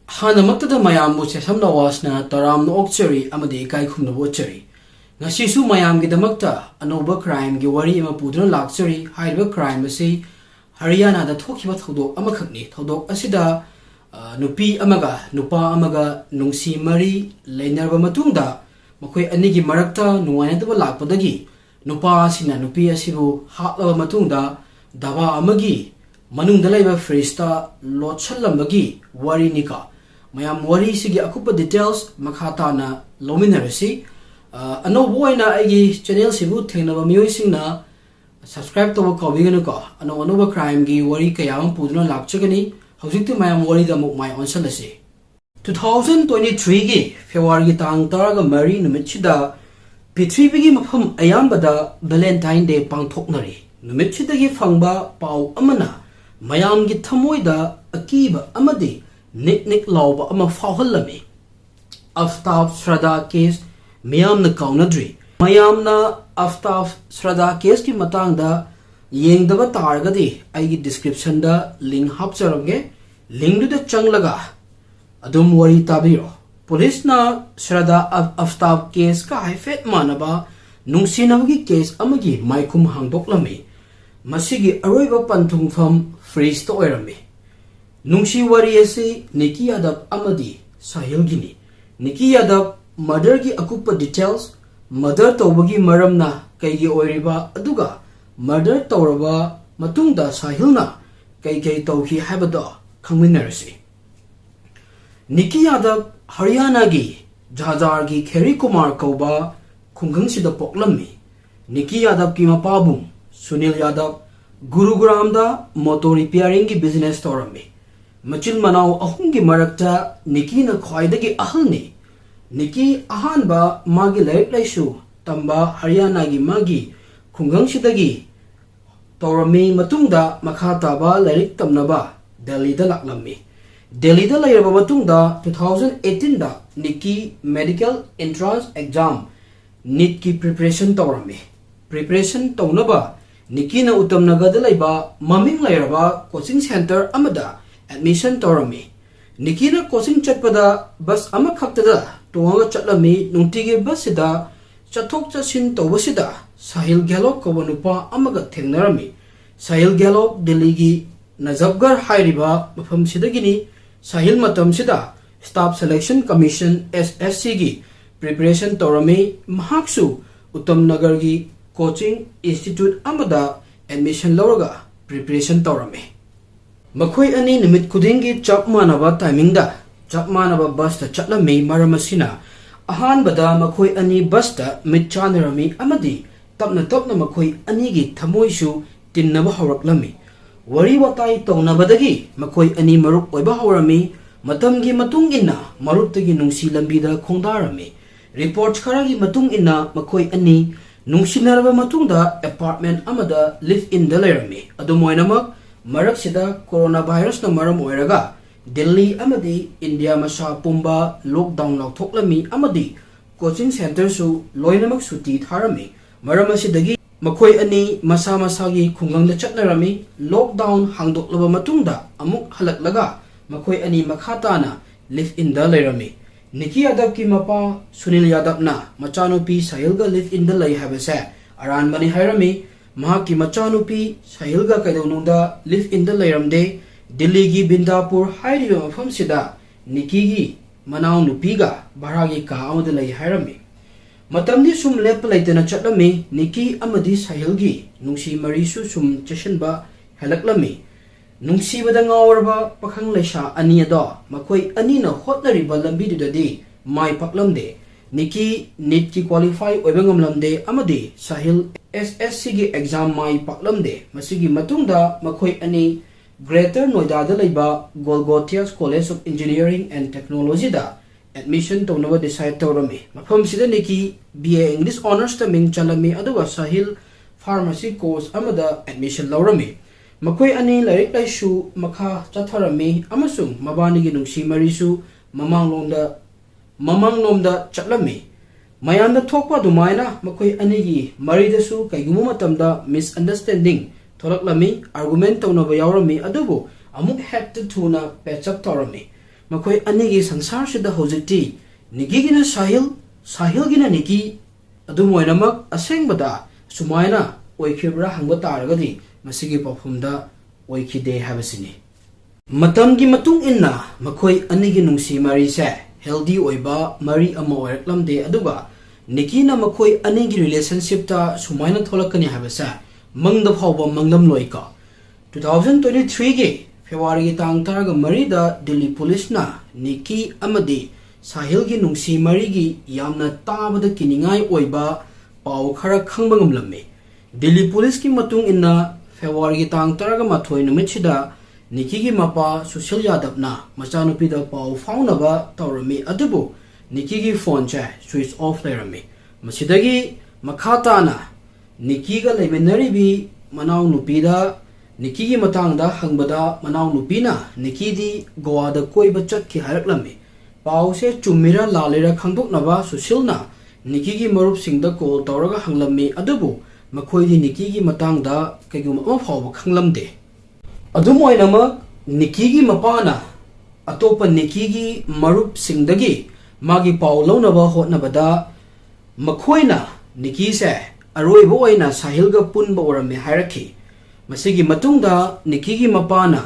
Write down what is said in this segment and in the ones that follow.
Hanamakta mayam bu sesam na wasna taram no okchari amadi kai khum no ochari ngasi su mayam gi damakta anoba crime gi wari ama pudron lakchari haiba crime asi Haryana da thokiba thodok amakhakni thodok asida nupi amaga nupa amaga nungsi mari leinarba matungda makhoi anigi marakta nuwainadaba lakpadagi nupa asina nupi asibu hatlaba matungda dawa amagi manungda laiba freesta lotchalambagi wari nika mayam wari sigi akupa details makhata na lominarasi anobo oina aigi channel sibu thengnaba miyoi singna subscribe to kawbiganu ko anoba crime gi wari kayam puduna lakchagani hojikti mayam wari da muk mai onsalasi 2023 gi February gi tang taraga mari numitchida Prithvi gi mafam ayambada Valentine Day pangthoknari numitchida gi fangba pau amana mayam gi thamoida akiba amadi nik lawba ama fawhallami Aftab Shraddha case mayam na kaunadri mayam na Aftab Shraddha case ki matangda yengdaba targadi aigi description da link hapcharamge link du da changlaga adum wari tabiro police na Shraddha Aftab case ka haifet manaba nungsinabagi case amagi maikum hangdoklami masigi aroiba panthungfam freeze to oirami nungsi wari ase Niki Yadav amadi Sahil gini Niki Yadav murder gi akupa details murder tawbagi maramna kaigi oiriba aduga murder tawraba matungda Sahilna kai tawhi habada khangminarasi Niki Yadav Haryana gi Jhajar gi Kheri Kumar kauba khungangsida poklammi Niki Yadav ki mapabung Sunil Yadav Gurugram da motor repairing gi business tawrami Machil Manau ahungi marakta Niki na khwaidagi ahalni Niki Ahanba magi laik laisu tamba Haryana gi magi khungangsidagi tawrami matungda makhata ba lairik tamnaba Delhi da laklammi Delhi da lairaba matungda 2018 da Niki medical entrance exam NEET ki preparation tawrami preparation tawnaba Niki na utamnaga da laiba maming lairaba coaching center amada admission tawrami Niki na coaching chatpada bus ama khaktada tonga chatlami nungtigi bus sida chathok chachin tawbasida Sahil Gehlot ko nupa amaga thengnarami Sahil Gehlot Delhi gi Najafgarh hairiba mafam sidagini Sahil matam sida staff selection commission SSC gi preparation tawrami mahaksu Utamnagar gi coaching institute amada admission lawraga preparation tawrami Makhoi ani nimit kudingi chap manaba timing da chap manaba bus ta chatlami maramasina ahanbada makhoi ani bus ta mit chanarami amadi tapna makhoi ani gi thamoisu tinnaba hawraklami wari watai tawnabadagi makhoi ani marup oiba hawrami matamgi matung inna maruptagi nungsi lambida khongdarami report kharagi matung inna makhoi ani nungsinaraba matungda apartment amada live in da lairami adumoinamak marak sida coronavirus na maram oiraga Delhi amadi India masa pumba lockdown lauthoklami amadi coaching center su loinamak suti tharami maram asidagi makhoi ani masa gi khungangda chatnarami lockdown hangdoklaba matungda amuk halaklaga makhoi ani makhatana live in da lairami Niki Yadav ki mapa Sunil Yadav na machanupi Sahilga live in da lai habase aran mani hairami mahaki machanupi Sahilga kaidawnungda live in da lairamde Delhi gi Bindapur hairiba mafam sida Niki gi manau nupiga baragi ka amada lai hairami matamdi sum lep laitana chatlami Niki amadi Sahil gi nungsi marisu sum chashanba halaklami nungsi bada ngawrba pakhang laisa ani ado makhoi ani na hotnariba lambi dudadi mai paklamde Niki NEET ki qualify oibangamlamde amadi Sahil SSC gi exam mai paklamde masigi matungda makhoi ani Greater Noida da laiba Golgothias College of Engineering and Technology da admission tawnaba decide tawrami mafam sida Niki BA English honors ta ming chalami aduga Sahil pharmacy course amada admission lawrami makhoi ani lairik laisu makha chatharami amasung mabani gi nungsi marisu mamanglomda chatlami mayanda thokpa dumaina makhoi ani gi maridasu kaigumu matamda misunderstanding tholaklami argument tawnaba yawrami adubu amuk hekta thuna patch up tawrami makhoi anigi sangsar sida hojikti niki gina sahil gina niki adumoinamak asengbada sumaina oikhibra hangba taragadi masigi pafumda oikhide habasini matamgi matung inna makhoi anigi nungsi mari se healthy oiba mari ama oiraklamde aduga nikina makhoi anigi relationship ta sumaina tholakani habasa mangda phawba manglam loika 2023 ge February tang taraga mari da Delhi police na niki amadi sahil gi nungsi mari gi yamna tabada kiningai oiba paw khara khangba ngamlamme Delhi police ki matung inna February tang taraga mathoi numichida niki gi mapa social yadapna machanupi da paw faunaba tawrami adubu niki gi phone cha switch off lerami masidagi makhata na niki ga leminari bi manaw nupi da niki gi matang da hangbada manaw nupi na niki di goa da koiba chatki haraklami paw se chumira lalera khangdoknaba social na niki gi marup singda call tawraga hanglami adubu makhoi di niki gi matang da kaigum ama phawba khanglamde adumoinama niki gi mapana atopa niki gi marup singdagi magi paw launaba hotnabada makhoina niki se aroibo oina sahil ga punba orame hairaki masigi matungda niki gi mapana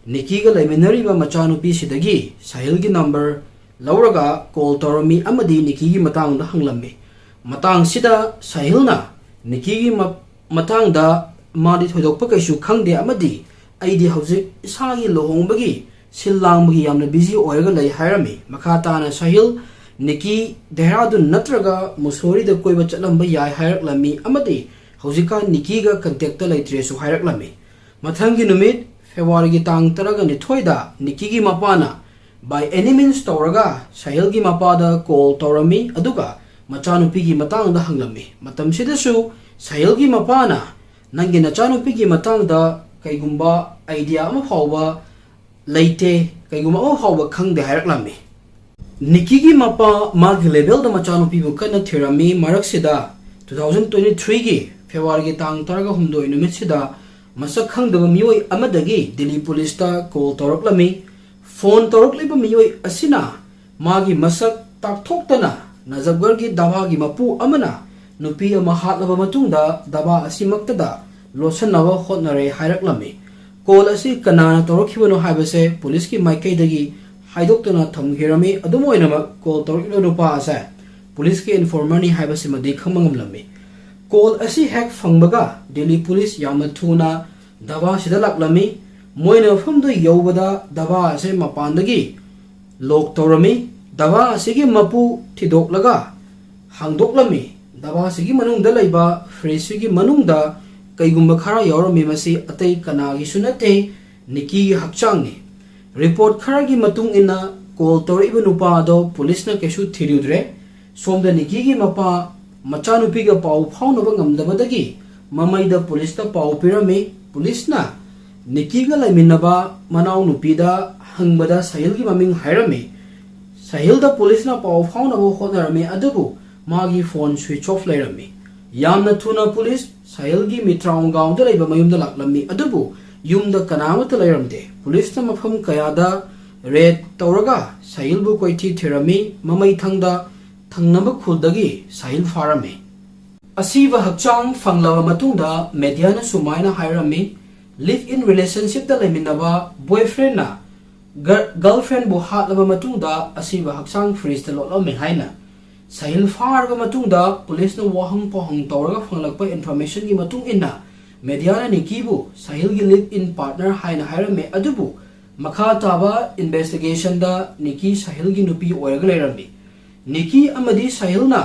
niki ga leminariba machanupi sidagi sahil gi number lauraga call torami amadi niki gi matangda hanglamme matang sida sahilna niki gi matangda madi thoidokpa kaisu khangde amadi aidi hauzik isagi lohongbagi sillangbagi yamna busy oiraga lei hairami makhatana sahil niki dehradun natraga musori da koiba chatlamba yai hairaklammi amadi hauzika niki ga contact ta leitre su hairaklammi mathangi numit February gi tang taraga ni thoida niki gi mapana by any means tawraga sahil gi mapada call tawrami aduga machanupi gi matang da hanglammi matam sida su sahil gi mapana nangi nachanupi gi matang da kaigumba idea ama phawba leite kaigumba ama phawba khangde hairaklammi niki gi mapa magi level da machanupi bu kana thirami maraksida 2023 gi February gi tang taraga humdoi numit sida masak khangdaba mioi amadagi Delhi police ta call tawraklami phone tawrakliba mioi asina magi masak takthokdana nazabgar gi daba gi mapu amana nupi ama hatlaba matungda daba asimaktada losanaba hotnare hairaklammi call asi kanana tawrakhibano haibase police ki maikaidagi haidokdana thamgirami adumoinama call tawrakilo nupa asa police ki informer ni haibase madi khangmangamlammi call asi hack phangbaga Delhi police yamna thuna daba sida laklami moina famdu yobada daba ase mapandagi lok tawrami daba asigi mapu thidoklaga hangdoklami daba asigi manungda laiba fresh gi manungda kaigumba khara yaurami masi atai kanagi sunate niki gi hakchangni report khara gi matung ina call tawriba nupa do police na kesu thiriudre somda niki gi mapa machanupi ga paw phaunaba ngamdabadagi mamaida police ta paw pirami police na niki ga laiminaba manaw nupi da hangbada sahil gi maming hairami sahil da police na paw phaunaba hotnarami adubu magi phone switch off lairami yamna thuna police sahil gi mitraung gaung da laiba mayumda laklammi adubu yumda kanamata lairamde police na mafam kayada red tawraga sahil bu koithi thirami mamai thangda thangnaba khuldagi sahil farami asiba hakchang fanglaba matungda media na sumaina hairami live in relationship da laiminaba boyfriend na girlfriend bu hatlaba matungda asiba hakchang freeze da lotlamme haina sahil farga matungda police na wahang pohang tawraga fanglakpa information gi matung inna media na nikibu sahil gi live in partner haina hairame adubu makha taba investigation da niki sahil gi nupi oiraga leirami niki amadi sahil na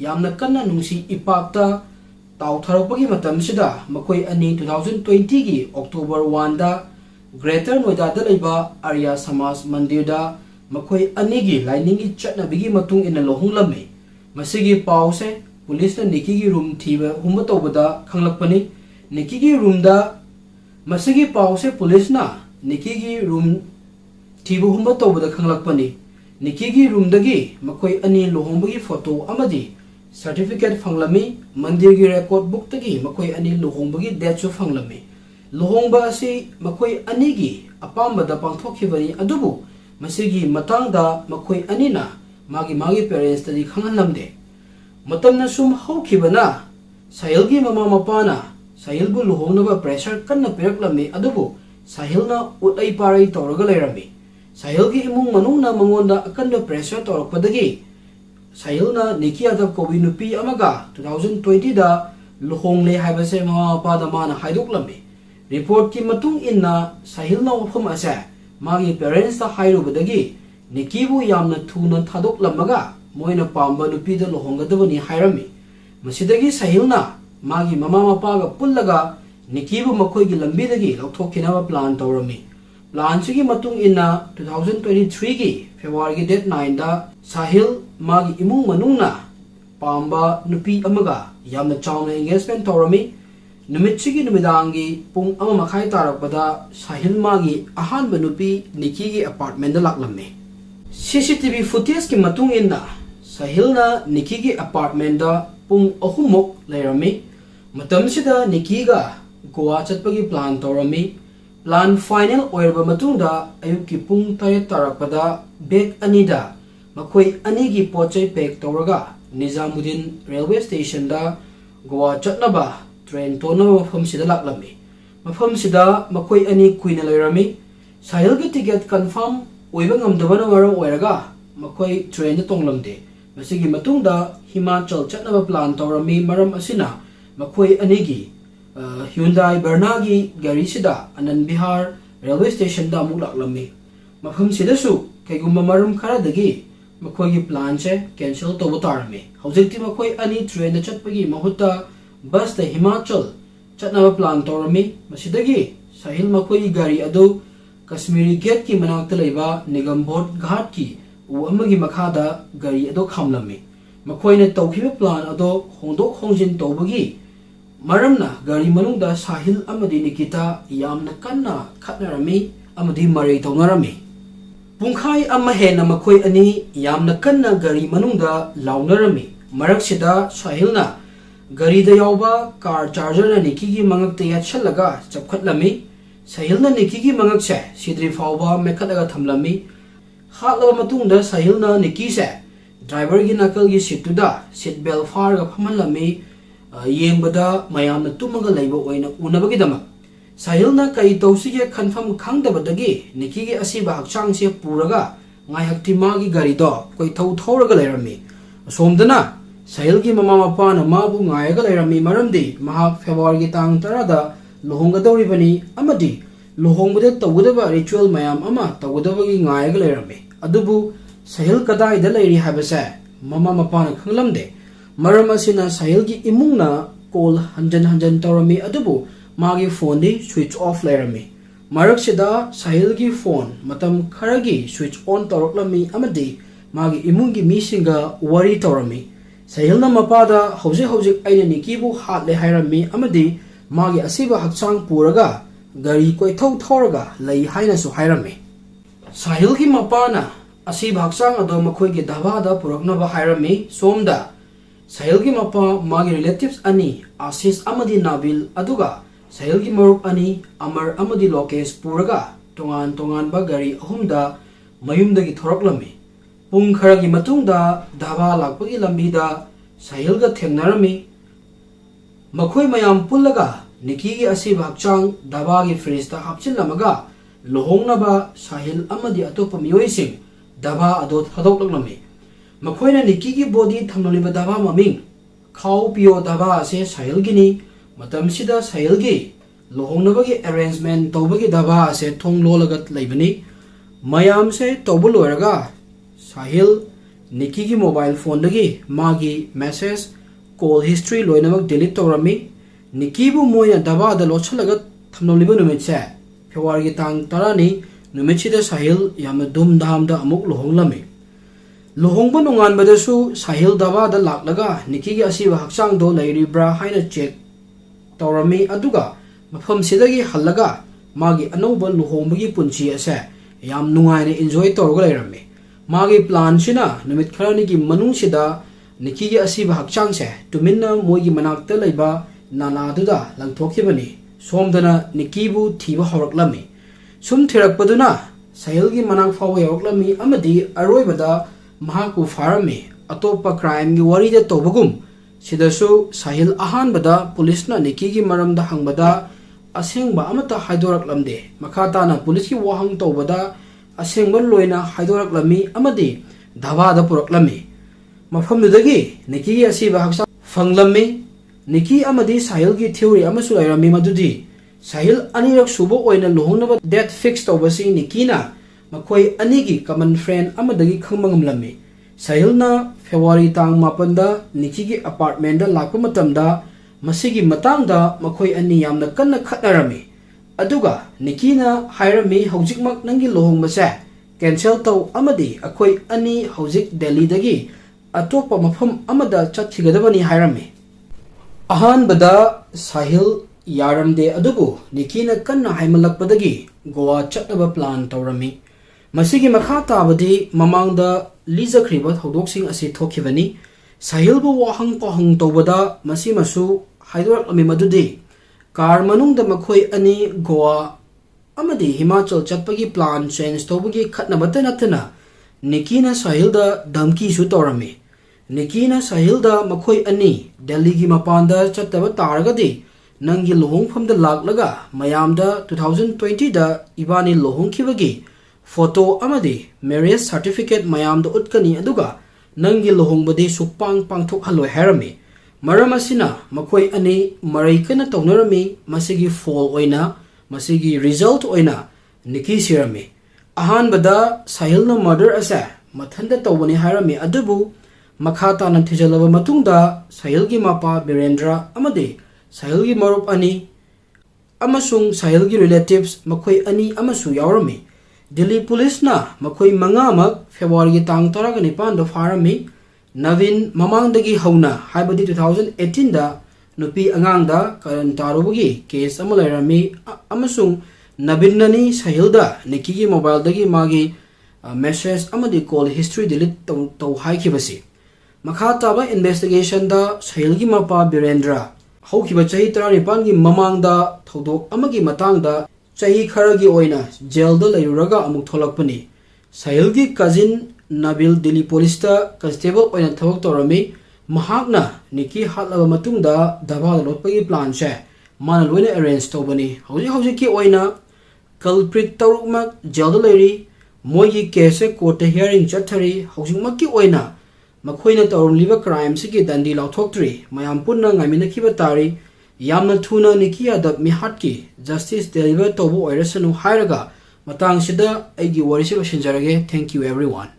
yamna kanna nungsi ipakta tawtharopagi matam sida makoi ani 2020 gi October 1 da Greater Noida da laiba Arya Samaj Mandir da makoi ani gi lining gi chatnabigi matung ina lohunglamme masigi pause police na niki gi room thiba humba tawbada khanglakpani niki gi room da masigi pause police na niki gi room thiba humba tawbada khanglakpani niki gi room dagi makoi ani lohongbagi photo amadi certificate fanglami mandir gi record book tagi makoi ani lohongbagi date su fanglami lohongba asi makoi ani gi apamba da pangthokhibani adubu masigi matangda makhoi anina magi parents tadi khangalamde matamna sum hawkhibana Sahil gi mama mapana Sahil bu luhongnaba pressure kanna piraklami adubu Sahil na utai parai tawraga lairami Sahil gi imung manungna mangonda akanna pressure tawrakpadagi Sahil na Leina² Atopa Nupi amaga 2020 da luhongle haibase mama mapa da mana haidoklami report ki matung inna Sahil na wafam ase magi parents ta hairubadagi Leina² bu yamna thuna thadoklamaga moina pamba nupi da luhonggadabani hairami Masidagi Sahil na magi mama mapa ga pullaga Leina² bu makhoi gi lambi dagi lauthokkinaba plan tawrami plan sigi matung inna 2023 gi February gi date 9 da Sahil magi imung manungna pamba nupi amaga yamna chawna engagement tawrami numit sigi numidangi pung ama makhai tarakpada Sahil magi Ahanba Nupi Leina² gi apartment da laklamme CCTV footage ki matung inna Sahil na Leina² gi apartment da pung ahumok lairami matam sida Leina² ga Goa chatpagi plan tawrami plan final oirba matungda ayuki pung 8 tarakpada bag anida makhoi anigi pochai pack tawraga Nizamuddin railway station da Goa chatnaba train tonaba mafam sida laklami mafam sida makhoi ani kuina lairami Sahil gi ticket confirm oiba ngamdabana waram oiraga makhoi train da tonglamde masigi matungda Himachal chatnaba plan tawrami maram asina makhoi anigi Hyundai Verna gi gari sida Anand Bihar railway station da amuk laklami mafam sida su kaigumba maram kharadagi makhoi gi plan che cancel tawba tarami hojikti makhoi ani train da chatpagi mahutta bus da Himachal chatnaba plan tawrami masidagi Sahil makhoi gi gari adu Kashmiri gate ki manakta leiba Nigam board ghat ki u amagi makhada gari ado khamlami makhoina tawkhiba plan ado hongdok hongjin tawbagi maramna gari manungda Sahil amadi Nikita yamna kanna khatnarami amadi marai tawnarami pungkhai amma hena makhoi ani yamna kanna gari manungda launarami maraksida Sahilna gari da yawba car charger na Leina² gi mangakta yatchallaga chapkhatlami Sahilna Leina² gi mangakse sidri fawba mekhataga thamlami hatlaba matungda Sahilna Leina² se driver gi nakal gi seat tuda seat belt farga phamanlami yengbada mayamna tumaga leiba oina unabagi dama Sahilna kai tawsige confirm khangdabadagi Leina² gi asiba hakchang se puraga ngai hakti magi gari do koi thau thoraga leirami somdana Sahil gi mama mapa na mabu ngaiga leirami maramdi mahak February gi tang 10 da luhonggadoribani amadi luhongbada tawgadaba ritual mayam ama tawgadabagi ngaiga leirami adubu Sahil kadai da leiri habase mama mapa na khanglamde maram asina Sahil gi imungna call hanjan tawrami adubu magi phone di switch off lairami maraksida Sahil gi phone matam kharagi switch on tawraklami amadi magi imungi misinga wari tawrami Sahil na mapada hojik aina Leina² bu hatle hairami amadi magi asiba hakchang puraga gari koi thoraga lei haina su hairami Sahil gi mapana asiba hakchang ado makhoi gi dhaba da puraknaba hairami somda Sahil gi mapa magi relatives ani Asis amadi Nabil aduga Sahil gi marup ani Amar amadi Lokesh puraga tongan ba gari ahumda mayumdagi thoraklami pung kharagi matungda dhaba lakpagi lambida Sahil ga thengnarami makhoi mayam pullaga Leina² gi asiba hakchang dhaba gi fridge ta hapchillamaga luhongnaba Sahil amadi atopa miyoising dhaba ado thadoklaklami makhoina Leina² gi body thamnoliba dhaba maming khau pio dhaba ase Sahil gi ni matam sida Sahil gi luhongnabagi arrangement tawbagi dhaba ase thong lolagat leibani mayam se tawbu loiraga Sahil Leina² gi mobile phone dagi magi message call history loinamak delete tawrami Leina² bu moina dhaba da lochalaga thamnoliba numit se February gi tang 10 ni numit sida Sahil yamna dum dham da amuk luhonglami luhongba nunganbadasu Sahil dhaba da laklaga Leina² gi asiba hakchang do leiribra haina check tawrami aduga mafam sidagi hallaga magi anoba luhongbagi punchi ase yam nungaina enjoy tawraga leirami magi plan sina numit kharani gi manung sida Leina² gi asiba hakchang se tuminna moigi manakta leiba nala duda langthokhibani somdana Leina² bu thiba horaklami sum thirakpaduna Sahilgi manak fawa yauklami amadi aroibada mahaku farami atopa crime gi wari da tobagum sidasu Sahil ahanbada police na Nikki gi maramda hangbada asengba amata haidoraklamde makata na police gi wahang tobada asengba loina haidoraklami amadi dhaba da puraklami mafamdudagi Nikki gi asiba haksa fanglami Nikki amadi Sahil gi theory amasu lairami madudi Sahil anirak subo oina luhongnaba date fix tobasi Nikki na makoi anigi common friend amadagi khangmangamlami Sahil na February tang mapanda Nikki gi apartment da lakpa matamda masigi matangda makoi ani yamna kanna khatnarami aduga Nikki na hairami hojikmak nangi luhongbase cancel taw amadi akoi ani hojik Delhi dagi atopa mafam amada chathigadabani hairami ahanbada Sahil yaramde adugu Nikki na kanna haimalakpadagi Goa chatnaba plan tawrami masigi makha tabadi mamangda lizakhriba thodok-sing asi thokhibani Sahil bu wahang pahang tawbada masi masu haidoraklami madudi car manungda makhoi ani Goa amadi Himachal chatpagi plan change tawbagi khatnabata nathana Nikki na Sahil da damki su tawrami Nikki na Sahil da makhoi ani Delhi gi mapanda chattaba taragadi nangi luhongfamda laklaga mayamda 2020 da ibani luhongkhibagi photo amadi marriage certificate mayamda utkani aduga nangi luhongbadi supang pangthok haloi harami maram asina makhoi ani marai kana tawnarami masigi fall oina masigi result oina Nikki sirami ahanbada Sahil na murder asa mathanda tawbani harami adubu makhata na thijalaba matungda Sahil gi mapa Birendra amadi Sahil gi marup ani amasung Sahil gi relatives makhoi ani amasu yaurami Delhi police na makhoi mangamak February gi tang 19 da farami Navin mamangdagi hauna haibadi 2018 da nupi angangda karan tarubugi case amalairami amasung Navin nani Sahil da Nikki gi mobile dagi magi message amadi call history delete taw haikibasi makha taba investigation da Sahil gi mapa Birendra haukiba chahi 35 gi mamangda thodok amagi matangda chahi kharagi oina jail da lairuraga amuk tholakpani Sahil gi cousin Nabil Delhi police ta constable oina thawak torami mahakna Nikki Hatlaga matungda dhaba Lotpa gi plan che mana loina arrange tobani hauji ki oina culprit tarukmak jail da lairi moi gi case court hearing chathari haujingmak ki oina makhoina tawrliba crime sigi dandi lauthoktre mayam punna ngamina khiba tari yamna thuna Nikki adab mihatki justice deliver tobu oirasanu hairaga matang sida aigi warisi lo shinjarage thank you everyone